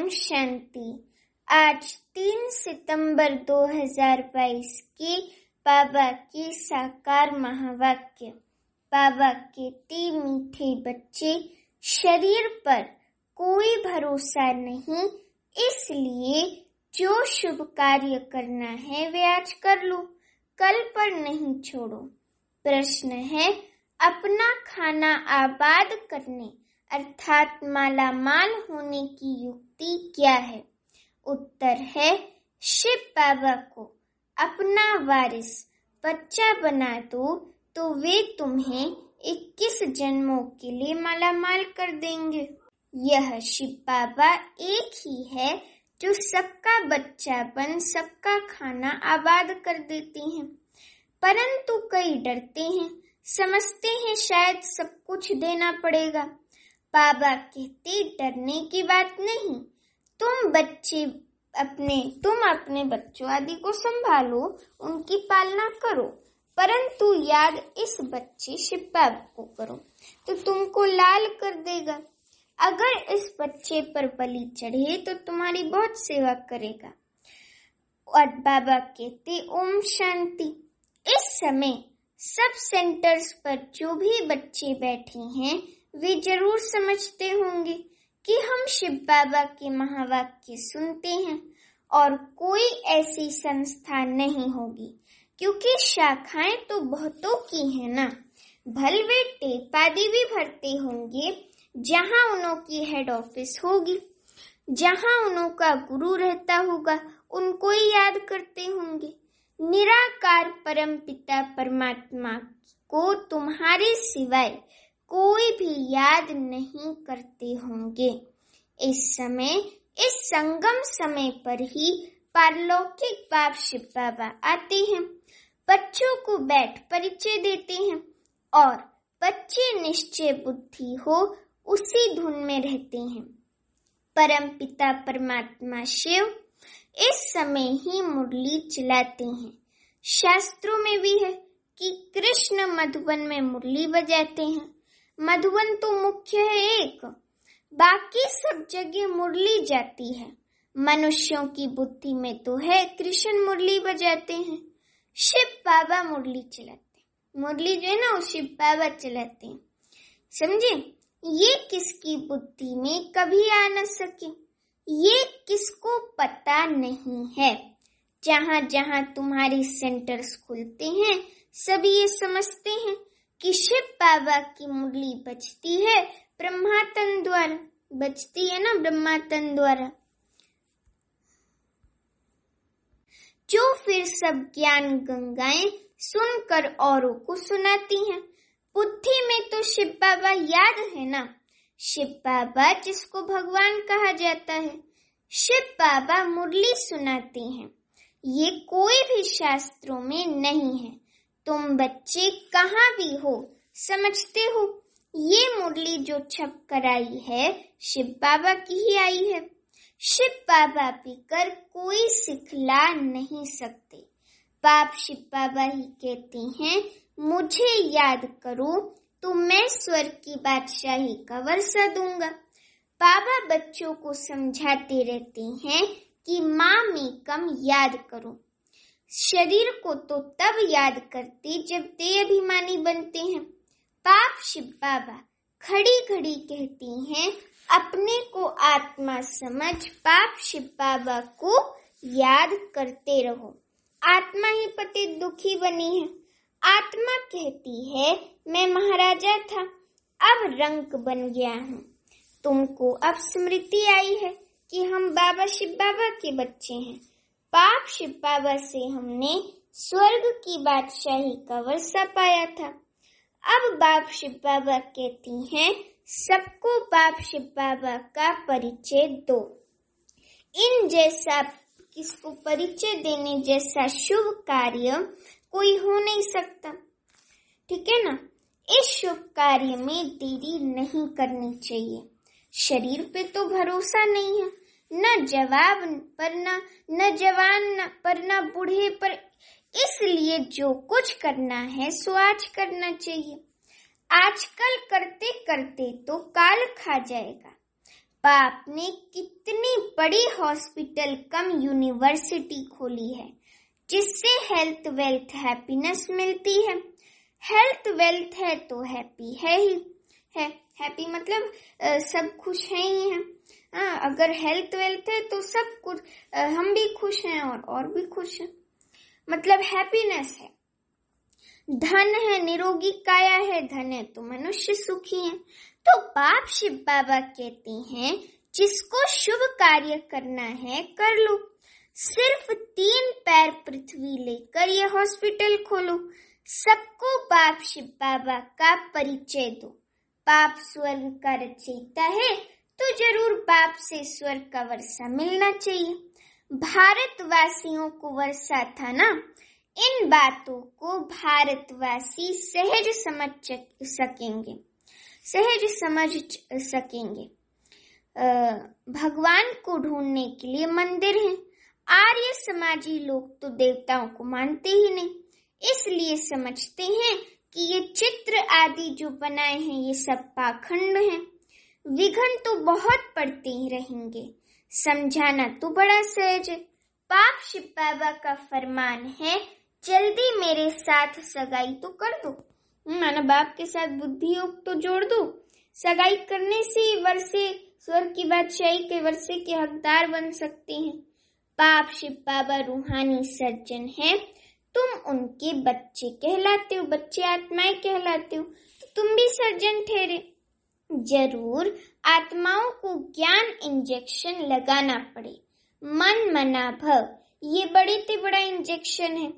ओम शांति। आज 3 सितंबर 2022 की बाबा की साकार महावाक्य। बाबा कहते, मीठे बच्चे, शरीर पर कोई भरोसा नहीं, इसलिए जो शुभ कार्य करना है वे आज कर लो, कल पर नहीं छोड़ो। प्रश्न है, अपना खाना आबाद करने अर्थात मालामाल होने की युक्ति क्या है? उत्तर है, शिव बाबा को अपना वारिस बच्चा बना दो तो वे तुम्हें 21 जन्मों के लिए मालामाल कर देंगे। यह शिव बाबा एक ही है जो सबका बच्चा बन सबका खाना आबाद कर देते हैं, परंतु कई डरते हैं, समझते हैं शायद सब कुछ देना पड़ेगा। बाबा कहते, डरने की बात नहीं, तुम अपने बच्चों आदि को संभालो, उनकी पालना करो, परंतु याद इस बच्चे शिव बाबा को करो तो तुमको लाल कर देगा। अगर इस बच्चे पर बलि चढ़े तो तुम्हारी बहुत सेवा करेगा। और बाबा कहते, ओम शांति। इस समय सब सेंटर्स पर जो भी बच्चे बैठे हैं वे जरूर समझते होंगे कि हम शिव बाबा के महावाक्य सुनते हैं और कोई ऐसी संस्था नहीं होगी, क्योंकि शाखाएं तो बहुतों की है ना। भल वे टेप आदि भी भरते होंगे जहां उन्हों की हेड ऑफिस होगी, जहां उन्हों का गुरु रहता होगा उनको ही याद करते होंगे। निराकार परम पिता परमात्मा को तुम्हारे सिवाय कोई भी याद नहीं करते होंगे। इस समय, इस संगम समय पर ही पारलौकिक बाप शिव बाबा आते हैं, बच्चों को बैठ परिचय देते हैं और बच्चे निश्चय बुद्धि हो उसी धुन में रहते हैं। परम पिता परमात्मा शिव इस समय ही मुरली चलाते हैं। शास्त्रों में भी है कि कृष्ण मधुबन में मुरली बजाते हैं। मधुबन तो मुख्य है एक, बाकी सब जगह मुरली जाती है। मनुष्यों की बुद्धि में तो है कृष्ण मुरली बजाते हैं, शिव बाबा मुरली चलाते हैं। मुरली जो है ना वो शिव बाबा चलाते हैं, समझे? ये किसकी बुद्धि में कभी आ न सके, ये किसको पता नहीं है। जहां जहां तुम्हारी सेंटर्स खुलते हैं सभी ये समझते हैं कि शिव बाबा की मुरली बजती है ब्रह्मातन द्वारा, बजती है ना ब्रह्मातन द्वारा, जो फिर सब ज्ञान गंगाएं सुनकर औरों को सुनाती हैं। बुद्धि में तो शिव बाबा याद है ना, शिव बाबा जिसको भगवान कहा जाता है। शिव बाबा मुरली सुनाते हैं, ये कोई भी शास्त्रों में नहीं है। तुम बच्चे कहाँ भी हो समझते हो, ये मुरली जो छप कर आई है शिव बाबा की ही आई है। शिव बाबा पीकर कोई सिखला नहीं सकते। बाप शिव बाबा ही कहते हैं, मुझे याद करो तो मैं स्वर्ग की बादशाही का वर्षा दूंगा। बाबा बच्चों को समझाते रहते हैं कि माँ में कम याद करो। शरीर को तो तब याद करते जब देह अभिमानी बनते हैं। बाप शिव बाबा खड़ी खड़ी कहती हैं, अपने को आत्मा समझ बाप शिव बाबा को याद करते रहो। आत्मा ही पतित दुखी बनी है। आत्मा कहती है, मैं महाराजा था, अब रंक बन गया हूँ। तुमको अब स्मृति आई है कि हम बाबा शिव बाबा के बच्चे हैं। बाप शिव बाबा से हमने स्वर्ग की बादशाही का वर्षा पाया था। अब बाप शिव बाबा कहती हैं, सबको बाप शिव बाबा का परिचय दो। इन जैसा किसको परिचय देने जैसा शुभ कार्य कोई हो नहीं सकता, ठीक है ना। इस शुभ कार्य में देरी नहीं करनी चाहिए। शरीर पे तो भरोसा नहीं है, न जवान पर न बूढ़े पर, इसलिए जो कुछ करना है सो आज करना चाहिए। आजकल करते करते तो काल खा जाएगा। पाप ने कितनी बड़ी हॉस्पिटल कम यूनिवर्सिटी खोली है, जिससे हेल्थ वेल्थ हैप्पीनेस मिलती है। हेल्थ वेल्थ है तो हैप्पी है ही है। हैप्पी मतलब सब खुश हैं ही हैं। हाँ, अगर हेल्थ वेल्थ है तो सब कुछ, हम भी खुश हैं और भी खुश हैं, मतलब हैप्पीनेस है। धन है, निरोगी काया है, धन है तो मनुष्य सुखी है। तो बाप शिव बाबा कहते हैं, जिसको शुभ कार्य करना है कर लो। सिर्फ 3 पैर पृथ्वी लेकर ये हॉस्पिटल खोलो। सबको बाप शिव बाबा का परिचय दो। बाप स्वर्ग का रचयिता है तो जरूर बाप से स्वर्ग का वर्षा मिलना चाहिए। भारतवासियों को वर्षा था ना। इन बातों को भारतवासी सहज समझ सकेंगे। भगवान को ढूंढने के लिए मंदिर हैं। आर्य समाजी लोग तो देवताओं को मानते ही नहीं, इसलिए समझते हैं कि ये चित्र आदि जो बनाए हैं ये सब पाखंड हैं। विघ्न तो बहुत पड़ते ही रहेंगे, समझाना तो बड़ा सहज है। बाप शिव बाबा का फरमान है, जल्दी मेरे साथ सगाई तो कर दो। माना बाप के साथ बुद्धि योग तो जोड़ दो। सगाई करने से वर्षे स्वर्ग की बादशाही के वर्षे के हकदार बन सकते हैं। बाप शिव बाबा रूहानी सर्जन है, तुम उनके बच्चे कहलाते हो, बच्चे आत्माएं कहलाते हो, तो तुम भी सर्जन ठहरे। जरूर आत्माओं को ज्ञान इंजेक्शन लगाना पड़े। मन मना भव, ये बड़े से बड़ा इंजेक्शन है।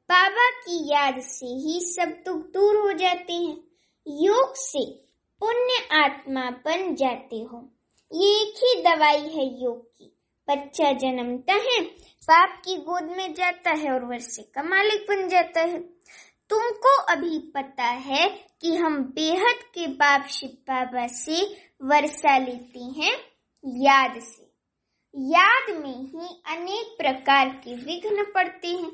बाबा की याद से ही सब दुख दूर हो जाते हैं। योग से पुण्य आत्मा बन जाते हो। ये एक ही दवाई है योग की। बच्चा जन्मता है, बाप की गोद में जाता है और वर्षे का मालिक बन जाता है। तुमको अभी पता है कि हम बेहद के बाप शिव बाबा से वर्षा लेते हैं याद से। याद में ही अनेक प्रकार के विघ्न पड़ते हैं,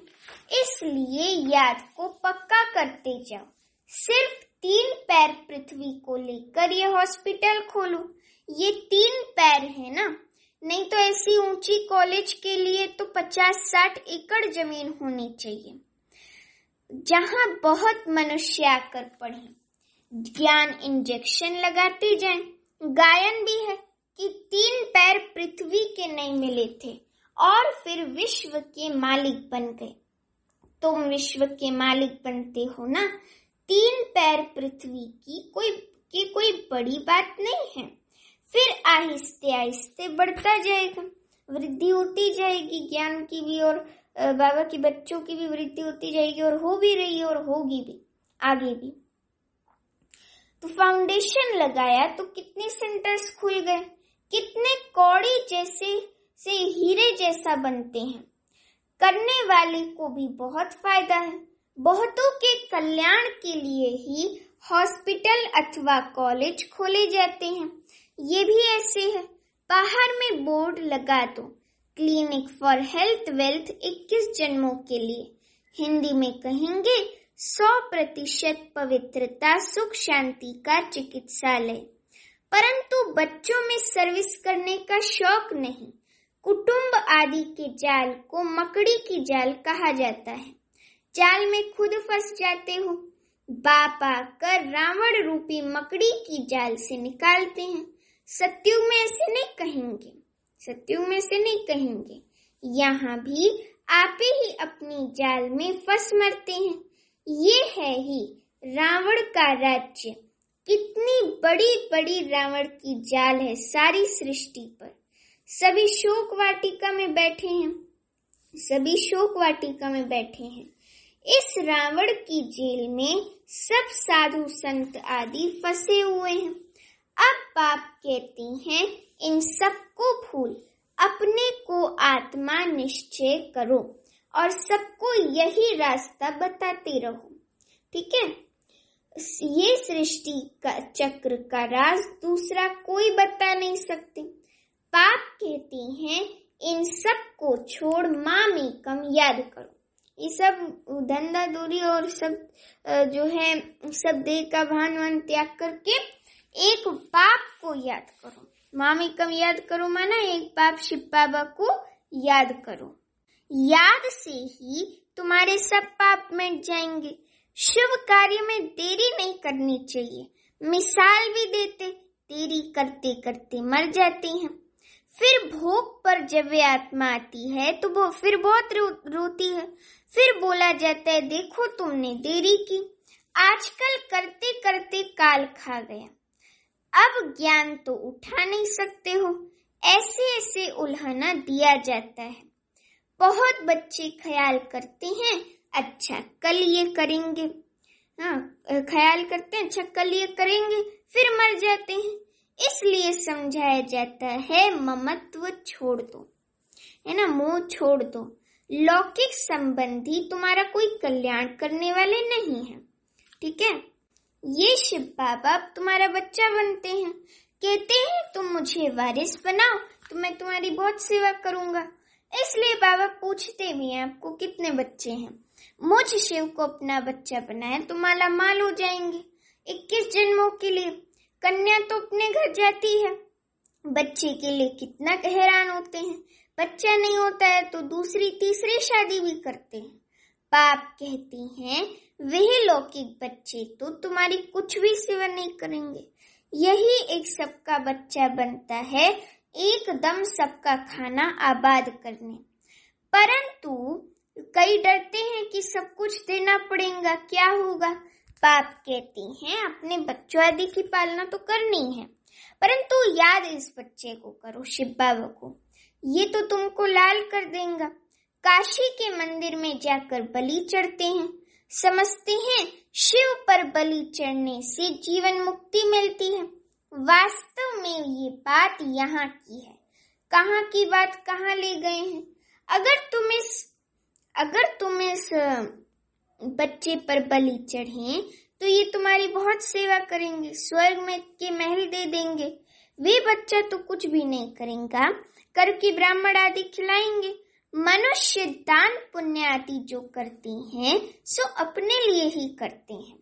इसलिए याद को पक्का करते जाओ। सिर्फ 3 पैर पृथ्वी को लेकर ये हॉस्पिटल खोलो। ये 3 पैर है ना, नहीं तो ऐसी ऊंची कॉलेज के लिए तो 50-60 एकड़ जमीन होनी चाहिए, जहां बहुत मनुष्य आकर पढ़े, ज्ञान इंजेक्शन लगाते जाएं। गायन भी है कि 3 पैर पृथ्वी के नहीं मिले थे और फिर विश्व के मालिक बन गए। तुम विश्व के मालिक बनते हो ना। 3 पैर पृथ्वी की कोई बड़ी बात नहीं है। फिर आहिस्ते आहिस्ते बढ़ता जाएगा, वृद्धि होती जाएगी ज्ञान की भी, और बाबा के बच्चों की भी वृद्धि होती जाएगी, और हो भी रही है और होगी भी आगे भी। तो फाउंडेशन लगाया तो कितने सेंटर्स खुल गए, कितने कौड़ी जैसे से हीरे जैसा बनते हैं। करने वाले को भी बहुत फायदा है। बहुतों के कल्याण के लिए ही हॉस्पिटल अथवा कॉलेज खोले जाते हैं। ये भी ऐसे है। बाहर में बोर्ड लगा दो, क्लिनिक फॉर हेल्थ वेल्थ 21 जन्मों के लिए। हिंदी में कहेंगे 100% पवित्रता सुख शांति का चिकित्सालय। परंतु बच्चों में सर्विस करने का शौक नहीं। कुटुंब आदि के जाल को मकड़ी की जाल कहा जाता है। जाल में खुद फंस जाते हो। बाप आकर रावण रूपी मकड़ी की जाल से निकालते हैं। सत्युग में ऐसे नहीं कहेंगे। यहाँ भी आप ही अपनी जाल में फंस मरते हैं। ये है ही रावण का राज्य। कितनी बड़ी बड़ी रावण की जाल है सारी सृष्टि पर। सभी शोक वाटिका में बैठे हैं। इस रावण की जेल में सब साधु संत आदि फंसे हुए हैं। अब बाप कहते हैं, इन सबको भूल अपने को आत्मा निश्चय करो और सबको यही रास्ता बताते रहो। ठीक है। ये सृष्टि का चक्र का राज दूसरा कोई बता नहीं सकते। बाप कहते हैं, इन सब को छोड़ मामेकम याद करो। ये सब धंधा दूरी और सब जो है सब देह का भान वान त्याग करके एक बाप को याद करो। मामी कम याद करो माना एक बाप शिव बाबा को याद करो। याद से ही तुम्हारे सब पाप मिट जाएंगे। शुभ कार्य में देरी नहीं करनी चाहिए। मिसाल भी देते, देरी करते करते मर जाते हैं। फिर भोग पर जब वे आत्मा आती है तो वो फिर बहुत रोती है। फिर बोला जाता है देखो तुमने देरी की, आजकल करते करते काल खा गया, अब ज्ञान तो उठा नहीं सकते हो। ऐसे ऐसे उल्हाना दिया जाता है। बहुत बच्चे ख्याल करते हैं अच्छा कल ये करेंगे, ख्याल करते हैं अच्छा कल ये करेंगे, फिर मर जाते हैं। इसलिए समझाया जाता है ममत्व छोड़ दो, है ना, मोह छोड़ दो। लौकिक संबंधी तुम्हारा कोई कल्याण करने वाले नहीं है, ठीक है। ये शिव बाबा अब तुम्हारा बच्चा बनते हैं, कहते हैं तुम मुझे वारिस बनाओ तो मैं तुम्हारी बहुत सेवा करूंगा। इसलिए बाबा पूछते भी हैं आपको कितने बच्चे हैं। मुझ शिव को अपना बच्चा बनाए तो माला माल हो जाएंगे 21 जन्मों के लिए। कन्या तो अपने घर जाती है, बच्चे के लिए कितना हैरान होते हैं। बच्चा नहीं होता है तो दूसरी तीसरी शादी भी करते हैं। बाप कहते हैं वह लौकिक बच्चे तो तुम्हारी कुछ भी सेवा नहीं करेंगे। यही एक सबका बच्चा बनता है, एकदम सबका खाना आबाद करने। परंतु कई डरते हैं कि सब कुछ देना पड़ेगा, क्या होगा। बाप कहते हैं अपने बच्चों आदि की पालना तो करनी है, परंतु याद इस बच्चे को करो, शिव बाबा को, ये तो तुमको लाल कर देगा। काशी के मंदिर में जाकर बलि चढ़ते हैं, समझते हैं शिव पर बलि चढ़ने से जीवन मुक्ति मिलती है। वास्तव में ये बात यहाँ की है, कहाँ की बात कहाँ ले गए हैं। अगर तुम इस बच्चे पर बलि चढ़े तो ये तुम्हारी बहुत सेवा करेंगे, स्वर्ग में के महल दे देंगे। वे बच्चा तो कुछ भी नहीं करेगा, करके ब्राह्मण आदि खिलाएंगे। मनुष्य दान पुण्य आदि जो करते हैं सो अपने लिए ही करते हैं,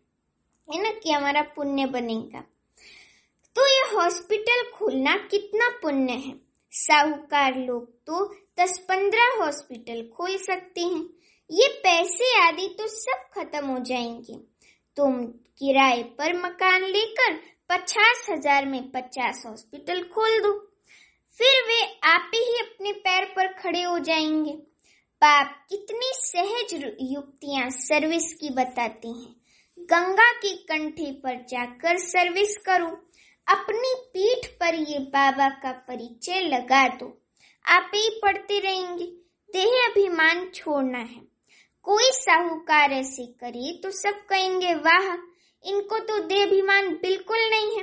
है ना, कि हमारा पुण्य बनेगा। तो ये हॉस्पिटल खोलना कितना पुण्य है। साहूकार लोग तो 10-15 हॉस्पिटल खोल सकते हैं। ये पैसे आदि तो सब खत्म हो जाएंगे। तुम किराए पर मकान लेकर 50,000 में 50 हॉस्पिटल खोल दो, फिर वे आप ही अपने पैर पर खड़े हो जाएंगे। बाप कितनी सहज युक्तियां सर्विस की बताते हैं। गंगा के कंठे पर जाकर सर्विस करो, अपनी पीठ पर ये बाबा का परिचय लगा दो, आप ही पढ़ते रहेंगे। देह अभिमान छोड़ना है। कोई साहूकार ऐसे करे तो सब कहेंगे वाह, इनको तो देह अभिमान बिल्कुल नहीं है।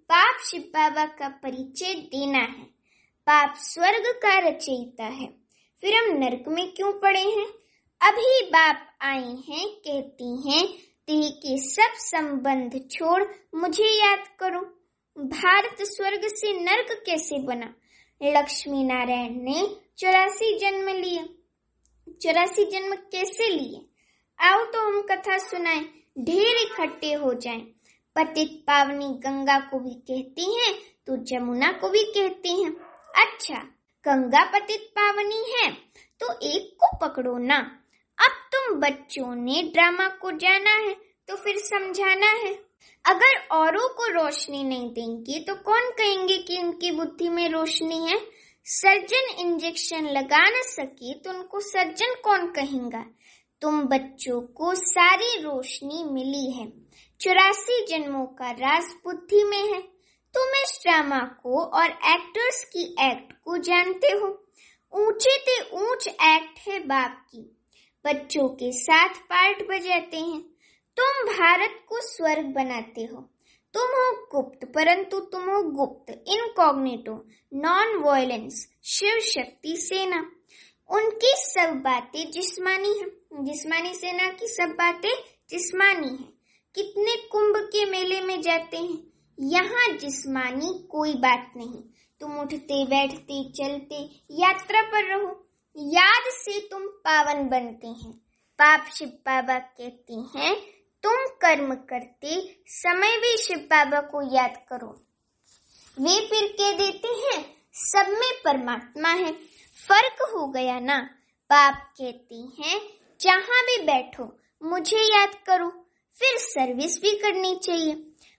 बाप शिव बाबा का परिचय देना है। बाप स्वर्ग का रचयिता है, फिर हम नरक में क्यों पड़े हैं। अभी बाप आए हैं, कहती हैं देह के सब संबंध छोड़ मुझे याद करो। भारत स्वर्ग से नरक कैसे बना। लक्ष्मी नारायण ने 84 जन्म लिए, 84 जन्म कैसे लिए। आओ तो हम कथा सुनाएं, ढेर इकट्ठे हो जाएं। पतित पावनी गंगा को भी कहती हैं तो जमुना को भी कहती हैं। अच्छा, गंगा पतित पावनी है तो एक को पकड़ो ना। अब तुम बच्चों ने ड्रामा को जाना है तो फिर समझाना है। अगर औरों को रोशनी नहीं देंगे तो कौन कहेंगे कि उनकी बुद्धि में रोशनी है। सर्जन इंजेक्शन लगा न सके तो उनको सर्जन कौन कहेगा। तुम बच्चों को सारी रोशनी मिली है, 84 जन्मों का राज बुद्धि में है। तुम इस ड्रामा को और एक्टर्स की एक्ट को जानते हो। ऊंचे ते ऊंच एक्ट है बाप की, बच्चों के साथ पार्ट बजाते हैं। तुम भारत को स्वर्ग बनाते हो। तुम हो गुप्त, परंतु तुम हो गुप्त, incognito, non violence, Shiv Shakti सेना। उनकी सब बातें जिस्मानी है, जिस्मानी सेना की सब बातें जिस्मानी है। कितने कुंभ के मेले में जाते हैं, यहाँ जिस्मानी कोई बात नहीं। तुम उठते बैठते चलते यात्रा पर रहो, याद से तुम पावन बनते हैं। बाप शिव बाबा कहते हैं तुम कर्म करते समय भी शिव बाबा को याद करो। वे फिर कह देते हैं सब में परमात्मा है। फर्क हो गया ना। बाप कहते हैं जहां भी बैठो मुझे याद करो। फिर सर्विस भी करनी चाहिए।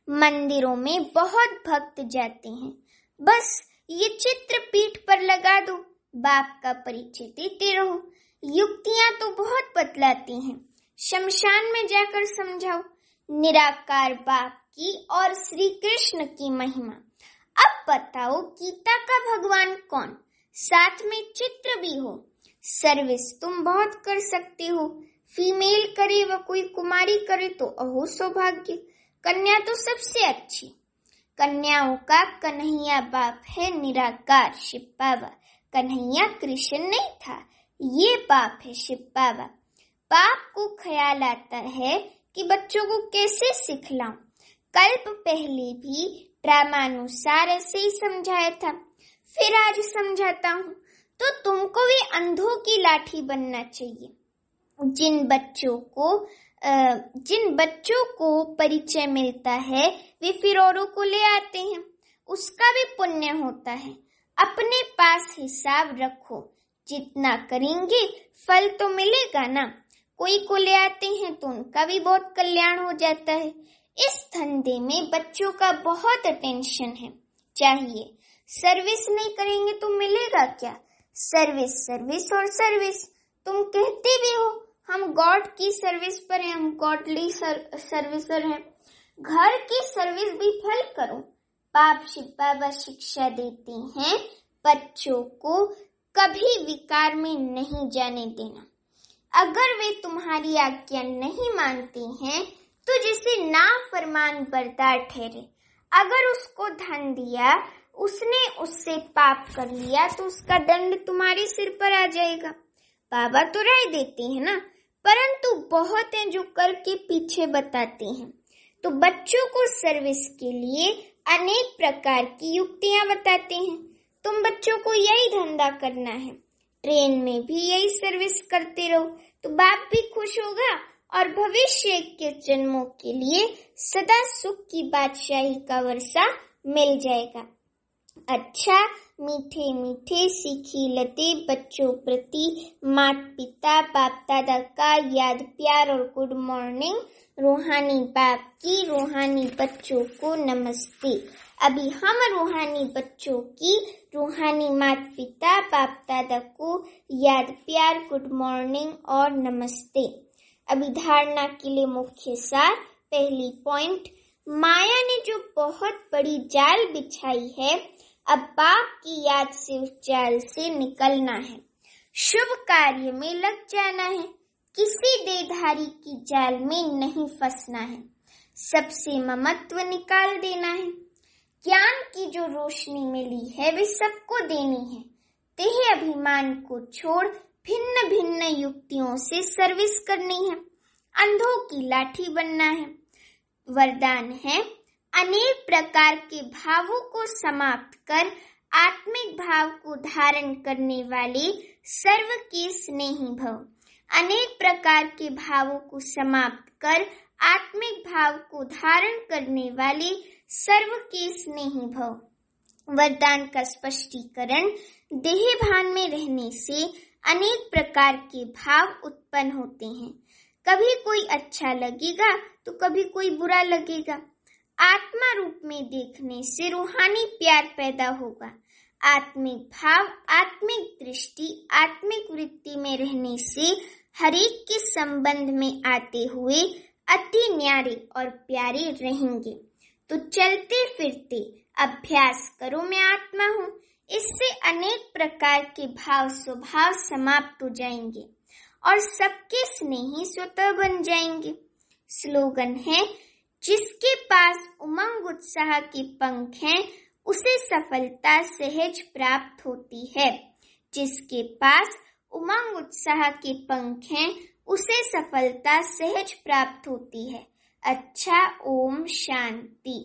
मंदिरों में बहुत भक्त जाते हैं, बस ये चित्र पीठ पर लगा दो, बाप का परिचय देते रहो। युक्तियां तो बहुत बतलाती हैं, शमशान में जाकर समझाओ निराकार बाप की और श्री कृष्ण की महिमा। अब बताओ गीता का भगवान कौन, साथ में चित्र भी हो। सर्विस तुम बहुत कर सकते हो, फीमेल करे व कोई कुमारी करे तो अहो सौभाग्य। कन्या तो सबसे अच्छी। कन्याओं का कन्हैया बाप है निराकार शिव बाबा। कन्हैया कृष्ण नहीं था, ये बाप है शिव बाबा। बाप को ख्याल आता है कि बच्चों को कैसे सिखलाऊं। कल्प पहले भी ड्रामानुसार ऐसे ही समझाया था, फिर आज समझाता हूँ। तो तुमको भी अंधों की लाठी बनना चाहिए। जिन बच्चों को परिचय मिलता है वे फिर औरों को ले आते हैं, उसका भी पुण्य होता है। अपने पास हिसाब रखो, जितना करेंगे फल तो मिलेगा ना। कोई को ले आते हैं तो उनका भी बहुत कल्याण हो जाता है। इस धंधे में बच्चों का बहुत अटेंशन है चाहिए। सर्विस नहीं करेंगे तो मिलेगा क्या। सर्विस सर्विस और सर्विस। तुम कहते भी हो हम गॉड की सर्विस पर हैं, हम गॉडली सर्विसर हैं। घर की सर्विस भी फल करो। बाप शिव बाबा शिक्षा देते हैं बच्चों को कभी विकार में नहीं जाने देना। अगर वे तुम्हारी आज्ञा नहीं मानते हैं तो जिसे नाफरमान बरदार ठहरे। अगर उसको धन दिया, उसने उससे पाप कर लिया तो उसका दंड तुम्हारे सिर पर आ जाएगा। बाबा तो राय देते हैं ना, परंतु बहुत हैं जो कर के पीछे बताते हैं। तो बच्चों को सर्विस के लिए अनेक प्रकार की युक्तियां बताते हैं। तुम बच्चों को यही धंधा करना है, ट्रेन में भी यही सर्विस करते रहो तो बाप भी खुश होगा और भविष्य के जन्मों के लिए सदा सुख की बादशाही का वर्षा मिल जाएगा। अच्छा, मीठे मीठे सीखी लते बच्चों प्रति माता पिता बाप दादा का याद प्यार और गुड मॉर्निंग। रूहानी बाप की रूहानी बच्चों को नमस्ते। अभी हम रूहानी बच्चों की रूहानी माता पिता बाप दादा को याद प्यार गुड मॉर्निंग और नमस्ते। अभी धारणा के लिए मुख्य सार। पहली पॉइंट, माया ने जो बहुत बड़ी जाल बिछाई है, अब बाप की याद से उस जाल से निकलना है। शुभ कार्य में लग जाना है, किसी देहधारी की जाल में नहीं फंसना है। सबसे ममत्व निकाल देना है। ज्ञान की जो रोशनी मिली है वे सबको देनी है। देह अभिमान को छोड़ भिन्न भिन्न युक्तियों से सर्विस करनी है। अंधों की लाठी बनना है। वरदान है अनेक प्रकार के भावों को समाप्त कर आत्मिक भाव को धारण करने वाले सर्व के स्नेही भव। अनेक प्रकार के भावों को समाप्त कर आत्मिक भाव को धारण करने वाले सर्व के स्नेही भव। वरदान का स्पष्टीकरण, देह भान में रहने से अनेक प्रकार के भाव उत्पन्न होते हैं। कभी कोई अच्छा लगेगा तो कभी कोई बुरा लगेगा। आत्मा रूप में देखने से रूहानी प्यार पैदा होगा। आत्मिक भाव, आत्मिक दृष्टि, आत्मिक वृत्ति में रहने से हरेक के संबंध में आते हुए अति न्यारे और प्यारे रहेंगे। तो चलते फिरते अभ्यास करो मैं आत्मा हूँ। इससे अनेक प्रकार के भाव स्वभाव समाप्त हो जाएंगे और सबके स्नेही स्वतः बन जाएंगे। स्लोगन है, जिसके पास उमंग उत्साह के पंख हैं उसे सफलता सहज प्राप्त होती है। जिसके पास उमंग उत्साह के पंख हैं उसे सफलता सहज प्राप्त होती है। अच्छा, ओम शांति।